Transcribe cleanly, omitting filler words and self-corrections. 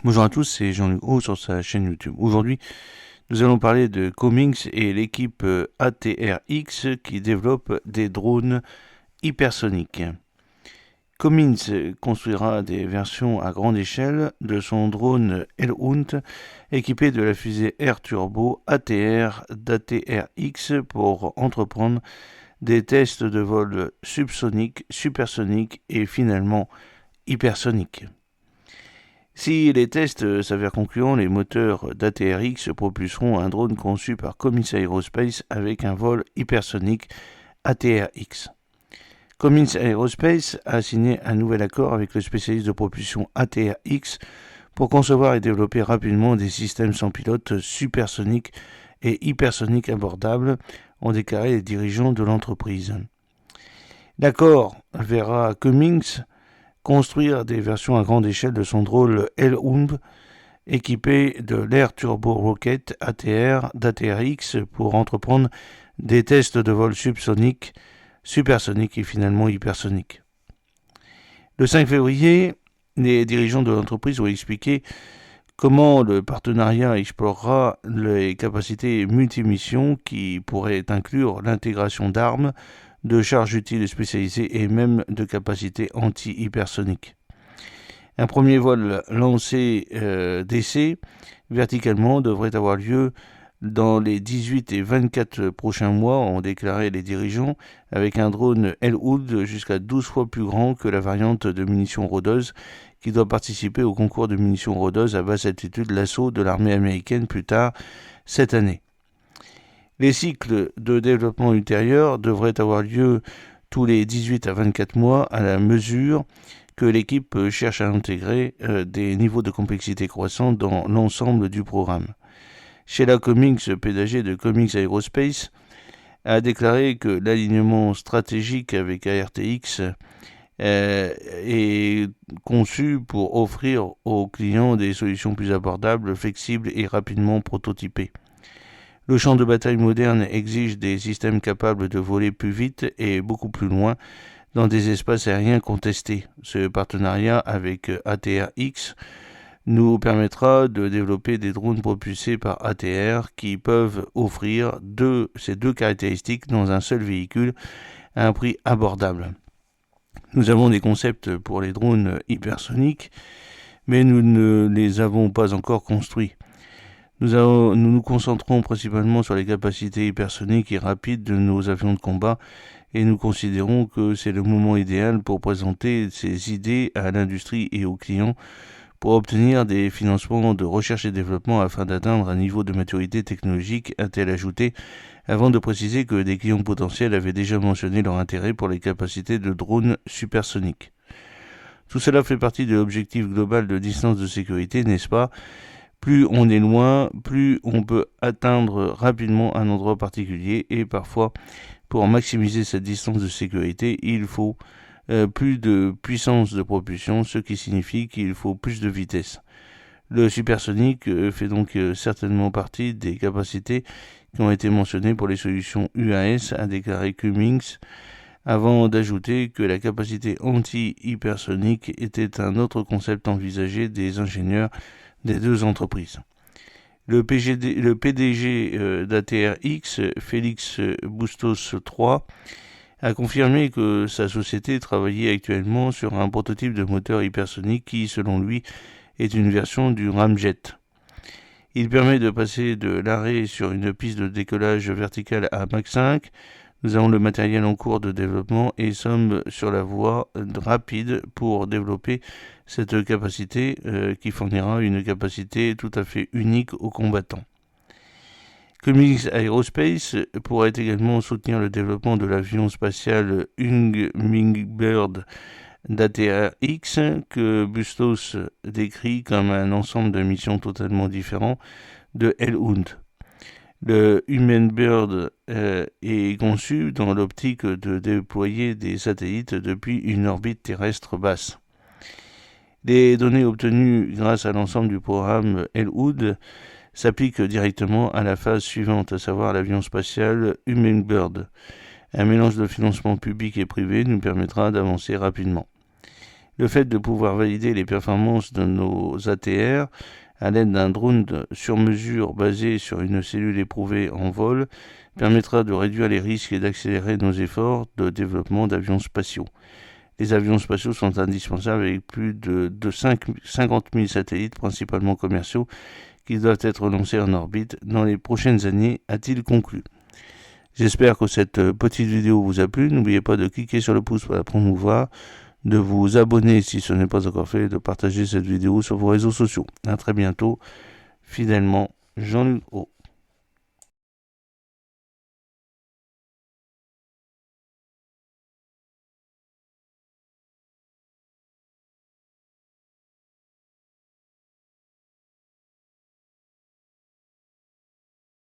Bonjour à tous, c'est Jean-Luc Haut sur sa chaîne YouTube. Aujourd'hui, nous allons parler de Cummins et l'équipe ATRX qui développe des drones hypersoniques. Cummins construira des versions à grande échelle de son drone Hellhound équipé de la fusée Air Turbo ATR d'ATRX pour entreprendre des tests de vol subsoniques, supersoniques et finalement hypersoniques. Si les tests s'avèrent concluants, les moteurs d'ATRX propulseront un drone conçu par Cummins Aerospace avec un vol hypersonique ATRX. Cummins Aerospace a signé un nouvel accord avec le spécialiste de propulsion ATRX pour concevoir et développer rapidement des systèmes sans pilote supersoniques et hypersoniques abordables, ont déclaré les dirigeants de l'entreprise. L'accord verra Cummins construire des versions à grande échelle de son drone Hellhound équipé de l'Air Turbo Rocket ATR d'ATRX pour entreprendre des tests de vol subsoniques, supersoniques et finalement hypersoniques. Le 5 février, les dirigeants de l'entreprise ont expliqué comment le partenariat explorera les capacités multimissions qui pourraient inclure l'intégration d'armes, de charges utiles spécialisées et même de capacités anti-hypersoniques. Un premier vol lancé d'essai verticalement devrait avoir lieu dans les 18 et 24 prochains mois, ont déclaré les dirigeants, avec un drone Hellhound jusqu'à 12 fois plus grand que la variante de munitions rôdeuses qui doit participer au concours de munitions rôdeuses à basse altitude l'assaut de l'armée américaine plus tard cette année. Les cycles de développement ultérieurs devraient avoir lieu tous les 18 à 24 mois à la mesure que l'équipe cherche à intégrer des niveaux de complexité croissants dans l'ensemble du programme. Sheila Cummings, PDG de Cummins Aerospace, a déclaré que l'alignement stratégique avec ARTX est conçu pour offrir aux clients des solutions plus abordables, flexibles et rapidement prototypées. Le champ de bataille moderne exige des systèmes capables de voler plus vite et beaucoup plus loin dans des espaces aériens contestés. Ce partenariat avec ATRX nous permettra de développer des drones propulsés par ATR qui peuvent offrir ces deux caractéristiques dans un seul véhicule à un prix abordable. Nous avons des concepts pour les drones hypersoniques, mais nous ne les avons pas encore construits. Nous nous concentrons principalement sur les capacités hypersoniques et rapides de nos avions de combat et nous considérons que c'est le moment idéal pour présenter ces idées à l'industrie et aux clients pour obtenir des financements de recherche et développement afin d'atteindre un niveau de maturité technologique, a-t-elle ajouté, avant de préciser que des clients potentiels avaient déjà mentionné leur intérêt pour les capacités de drones supersoniques. Tout cela fait partie de l'objectif global de distance de sécurité, n'est-ce pas ? Plus on est loin, plus on peut atteindre rapidement un endroit particulier et parfois, pour maximiser cette distance de sécurité, il faut plus de puissance de propulsion, ce qui signifie qu'il faut plus de vitesse. Le supersonique fait donc certainement partie des capacités qui ont été mentionnées pour les solutions UAS, a déclaré Cummins, avant d'ajouter que la capacité anti-hypersonique était un autre concept envisagé des ingénieurs des deux entreprises. Le PDG d'ATRX, Félix Bustos III, a confirmé que sa société travaillait actuellement sur un prototype de moteur hypersonique qui, selon lui, est une version du ramjet. Il permet de passer de l'arrêt sur une piste de décollage verticale à Mach 5. Nous avons le matériel en cours de développement et sommes sur la voie rapide pour développer cette capacité qui fournira une capacité tout à fait unique aux combattants. Cummins Aerospace pourrait également soutenir le développement de l'avion spatial Hummingbird d'ATRX que Bustos décrit comme un ensemble de missions totalement différents de Hellhound. Le Hummingbird est conçu dans l'optique de déployer des satellites depuis une orbite terrestre basse. Les données obtenues grâce à l'ensemble du programme Hellhound s'appliquent directement à la phase suivante, à savoir l'avion spatial Hummingbird. Un mélange de financement public et privé nous permettra d'avancer rapidement. Le fait de pouvoir valider les performances de nos ATR à l'aide d'un drone sur mesure basé sur une cellule éprouvée en vol permettra de réduire les risques et d'accélérer nos efforts de développement d'avions spatiaux. Les avions spatiaux sont indispensables avec plus de 50 000 satellites, principalement commerciaux, qui doivent être lancés en orbite dans les prochaines années, a-t-il conclu. J'espère que cette petite vidéo vous a plu. N'oubliez pas de cliquer sur le pouce pour la promouvoir, de vous abonner si ce n'est pas encore fait, et de partager cette vidéo sur vos réseaux sociaux. À très bientôt. Fidèlement, Jean-Luc O.